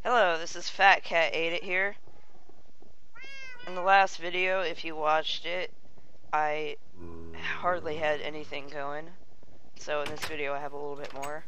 Hello, this is Fat Cat Ate It here. In the last video, if you watched it, I hardly had anything going. So in this video I have a little bit more.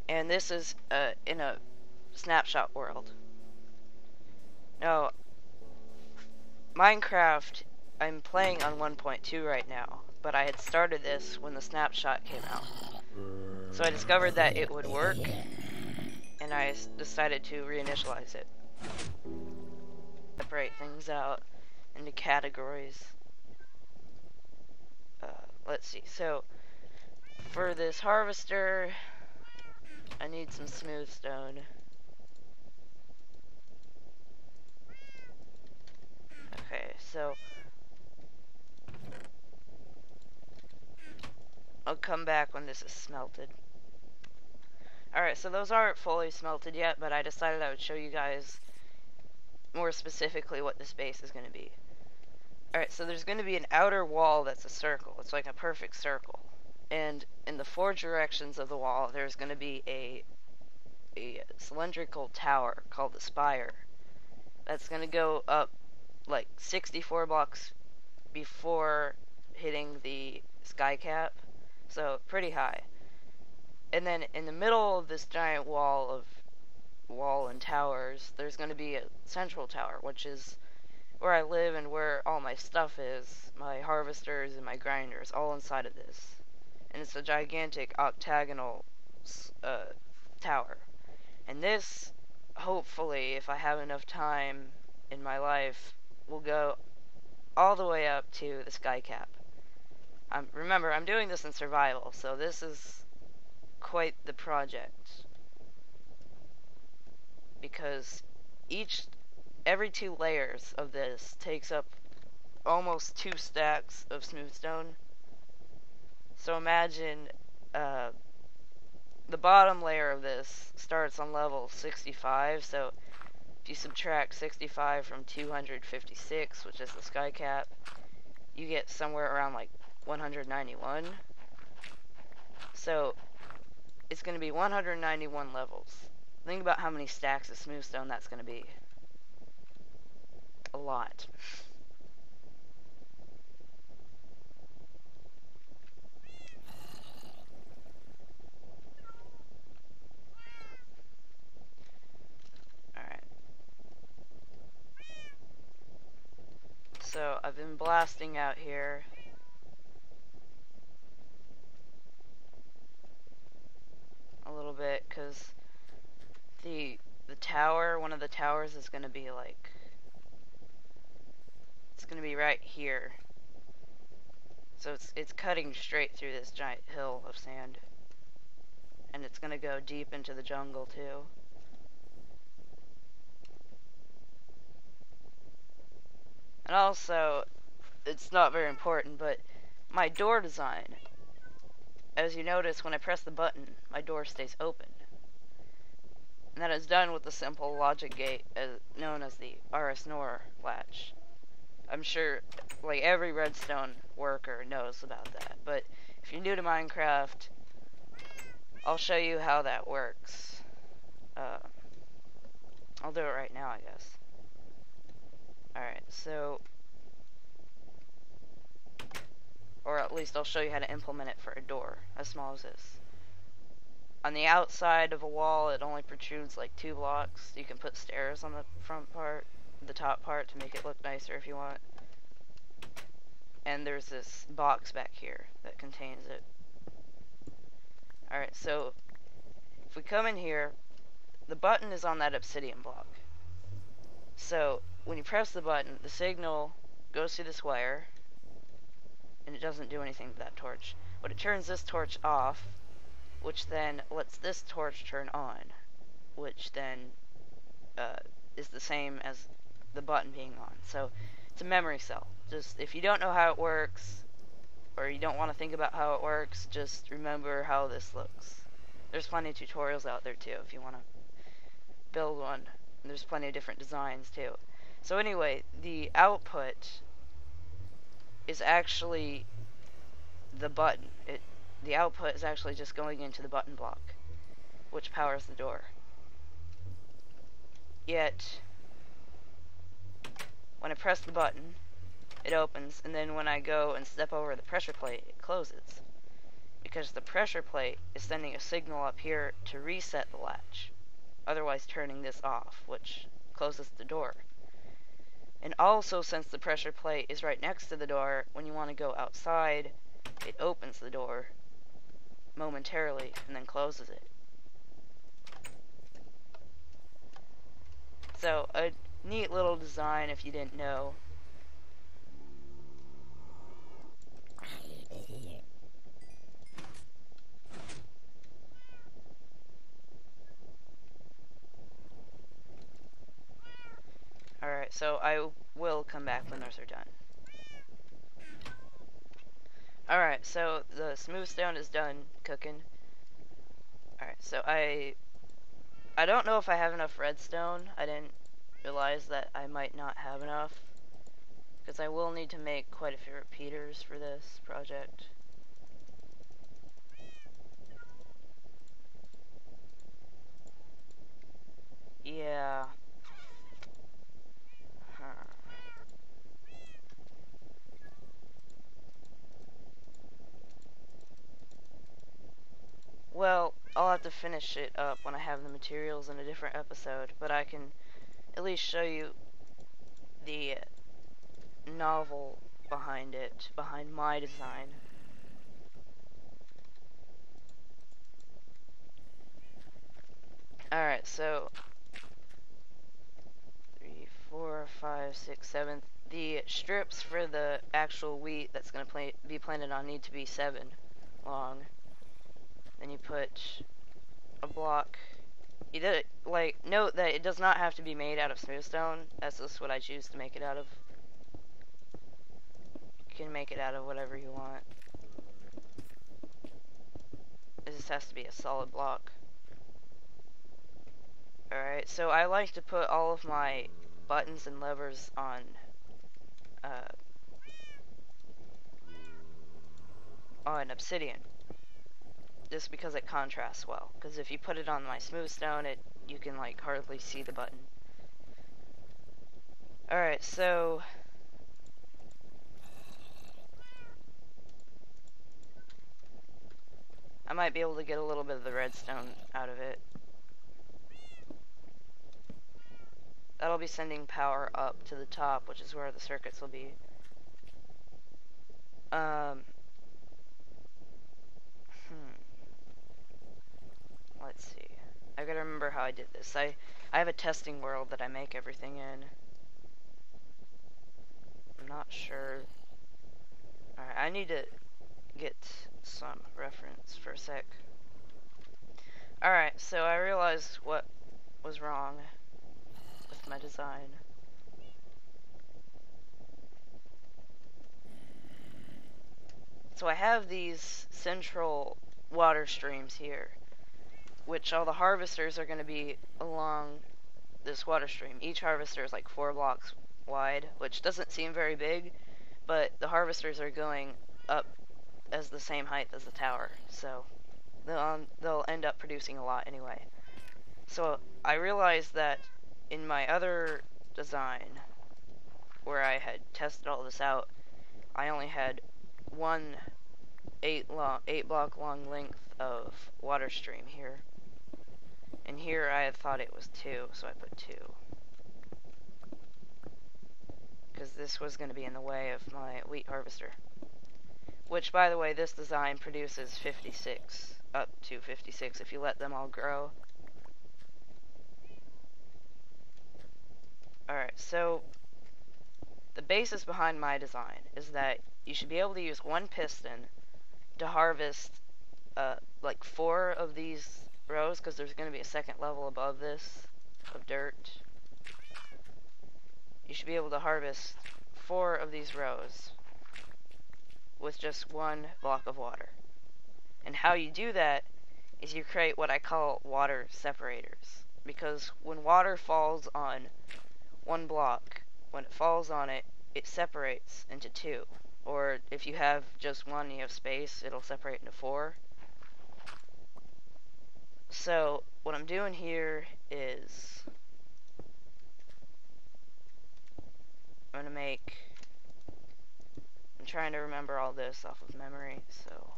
And this is in a snapshot world. Now, Minecraft, I'm playing on 1.2 right now, but I had started this when the snapshot came out. So I discovered that it would work, and I decided to reinitialize it. Separate things out into categories. Let's see, so for this harvester I need some smooth stone. Okay, so I'll come back when this is smelted. Alright, so those aren't fully smelted yet, but I decided I would show you guys more specifically what this base is going to be. Alright, so there's going to be an outer wall that's a circle. It's like a perfect circle. And in the four directions of the wall, there's going to be a cylindrical tower called the spire. That's going to go up like 64 blocks before hitting the sky cap. So pretty high. And then in the middle of this giant wall and towers, there's going to be a central tower, which is where I live and where all my stuff is, my harvesters and my grinders, all inside of this. And it's a gigantic octagonal tower. And this, hopefully, if I have enough time in my life, will go all the way up to the sky cap. Remember, I'm doing this in survival, so this is quite the project. Because every 2 layers of this takes up almost 2 stacks of smooth stone. So imagine the bottom layer of this starts on level 65, so if you subtract 65 from 256, which is the sky cap, you get somewhere around like 191. So it's going to be 191 levels. Think about how many stacks of smooth stone that's going to be. A lot. Alright. So I've been blasting out here. A little bit, because the tower, one of the towers is going to be like, it's going to be right here. So it's cutting straight through this giant hill of sand. And it's going to go deep into the jungle too. And also, it's not very important, but my door design, as you notice, when I press the button, my door stays open. And that is done with the simple logic gate known as the RS-NOR latch. I'm sure like every redstone worker knows about that, but if you're new to Minecraft, I'll show you how that works. I'll do it right now, I guess. Alright, so, or at least I'll show you how to implement it for a door as small as this. On the outside of a wall, it only protrudes like 2 blocks. You can put stairs on the front part, the top part, to make it look nicer if you want. And there's this box back here that contains it. Alright, so if we come in here, the button is on that obsidian block. So when you press the button, the signal goes through this wire, and it doesn't do anything with that torch. But it turns this torch off, which then lets this torch turn on, which then is the same as the button being on. So it's a memory cell. Just, if you don't know how it works, or you don't want to think about how it works, just remember how this looks. There's plenty of tutorials out there too if you want to build one. And there's plenty of different designs too. So anyway, the output is actually the button. The output is actually just going into the button block, which powers the door. yet when I press the button, it opens, and then when I go and step over the pressure plate, it closes. Because the pressure plate is sending a signal up here to reset the latch, otherwise turning this off, which closes the door. And also, since the pressure plate is right next to the door, when you want to go outside, it opens the door momentarily and then closes it. So, a neat little design if you didn't know. Alright, so I will come back when those are done. Alright, so the smooth stone is done cooking. Alright, so I don't know if I have enough redstone. I didn't realize that I might not have enough, because I will need to make quite a few repeaters for this project. Yeah. Huh. Well, I'll have to finish it up when I have the materials in a different episode, but I can at least show you the novel behind it, behind my design. Alright, so 3, 4, 5, 6, 7. The strips for the actual wheat that's going to be planted on need to be 7 long. Then you put a block. You did it, like, note that it does not have to be made out of smooth stone. That's just what I choose to make it out of. You can make it out of whatever you want. It just has to be a solid block. Alright, so I like to put all of my buttons and levers on obsidian, just because it contrasts well. Because if you put it on my smooth stone, you can like hardly see the button. Alright, so I might be able to get a little bit of the redstone out of it. That'll be sending power up to the top, which is where the circuits will be. Let's see. I gotta remember how I did this. I have a testing world that I make everything in. I'm not sure. Alright, I need to get some reference for a sec. Alright, so I realized what was wrong with my design. So I have these central water streams here, which all the harvesters are going to be along this water stream. Each harvester is like 4 blocks wide, which doesn't seem very big, but the harvesters are going up as the same height as the tower, so they'll end up producing a lot anyway. So I realized that in my other design, where I had tested all this out, I only had one 8 block long length of water stream here. And here I had thought it was 2, so I put 2. Because this was going to be in the way of my wheat harvester. Which, by the way, this design produces 56, up to 56 if you let them all grow. Alright, so the basis behind my design is that you should be able to use one piston to harvest like 4 of these rows, because there's going to be a second level above this of dirt. You should be able to harvest 4 of these rows with just 1 block of water. And how you do that is you create what I call water separators, because when water falls on 1 block, when it falls on it, it separates into 2. Or if you have just 1 and you have space, it'll separate into 4. So what I'm doing here is I'm gonna make... I'm trying to remember all this off of memory, so...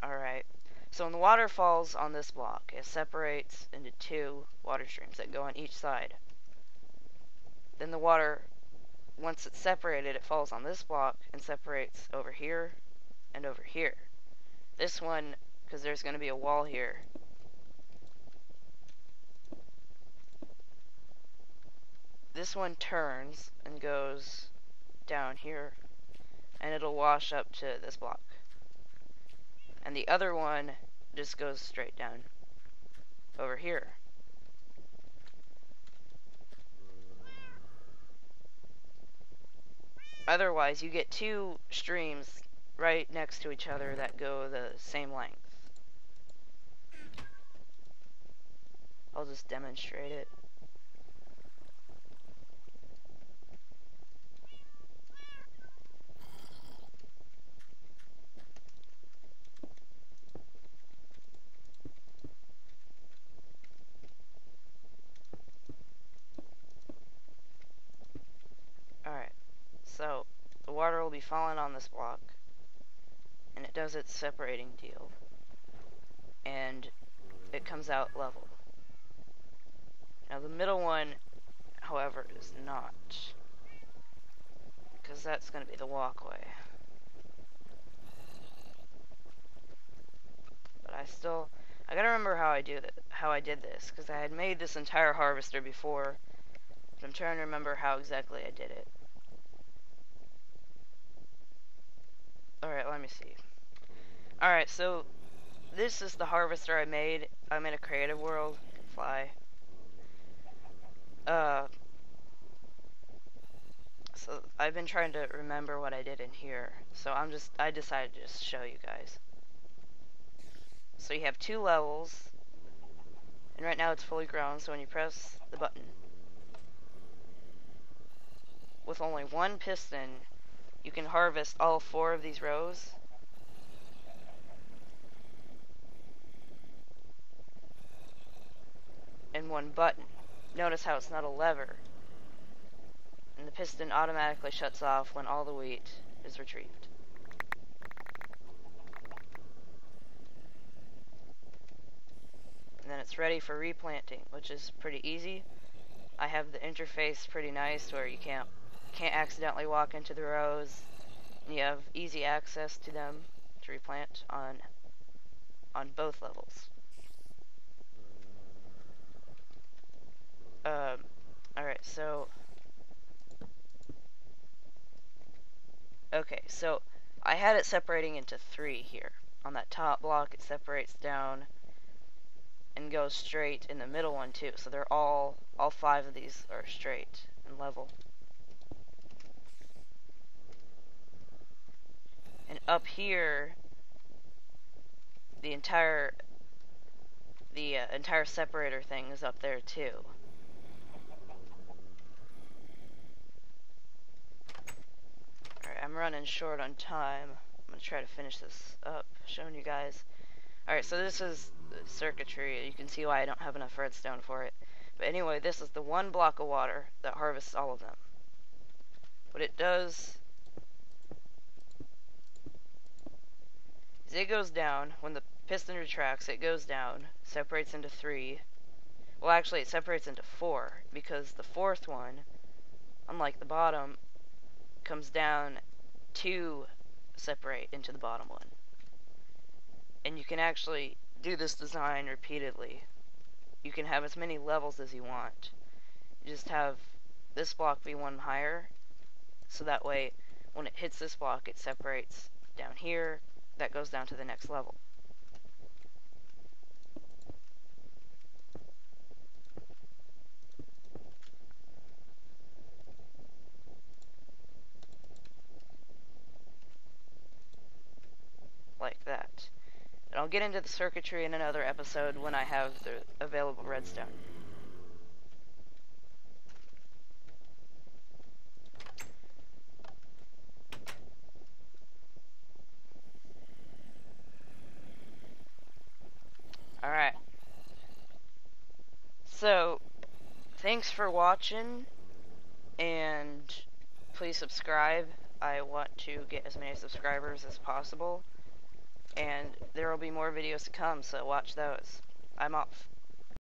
Alright. So when the water falls on this block, it separates into 2 water streams that go on each side. Then the water, once it's separated, it falls on this block and separates over here and over here. This one, because there's going to be a wall here, this one turns and goes down here, and it'll wash up to this block. And the other one just goes straight down over here. Otherwise, you get 2 streams right next to each other that go the same length. I'll just demonstrate it. Alright, so the water will be falling on this block, and it does its separating deal, and it comes out level. Now the middle one, however, is not, because that's going to be the walkway. But I gotta remember how I did this, because I had made this entire harvester before, but I'm trying to remember how exactly I did it. Alright, let me see. Alright, so this is the harvester I made. I'm in a creative world. Fly. So I've been trying to remember what I did in here. So I decided to just show you guys. So you have 2 levels. And right now it's fully grown, so when you press the button, with only 1 piston, you can harvest all 4 of these rows. And 1 button. Notice how it's not a lever. And the piston automatically shuts off when all the wheat is retrieved. And then it's ready for replanting, which is pretty easy. I have the interface pretty nice where you can't accidentally walk into the rows. And you have easy access to them to replant on both levels. Alright, so... Okay, so I had it separating into 3 here. On that top block, it separates down and goes straight in the middle one too. So they're all 5 of these are straight and level. And up here, the entire separator thing is up there too. Alright, I'm running short on time. I'm gonna try to finish this up, showing you guys. Alright, so this is the circuitry. You can see why I don't have enough redstone for it. But anyway, this is the 1 block of water that harvests all of them. What it does is it goes down. When the piston retracts, it goes down, separates into 3. Well, actually, it separates into 4, because the 4th one, unlike the bottom, comes down to separate into the bottom one. And you can actually do this design repeatedly. You can have as many levels as you want. You just have this block be 1 higher, so that way when it hits this block, it separates down here. That goes down to the next level. Like that. And I'll get into the circuitry in another episode when I have the available redstone. thanks for watching, and please subscribe. I want to get as many subscribers as possible, and there will be more videos to come, so watch those. I'm off.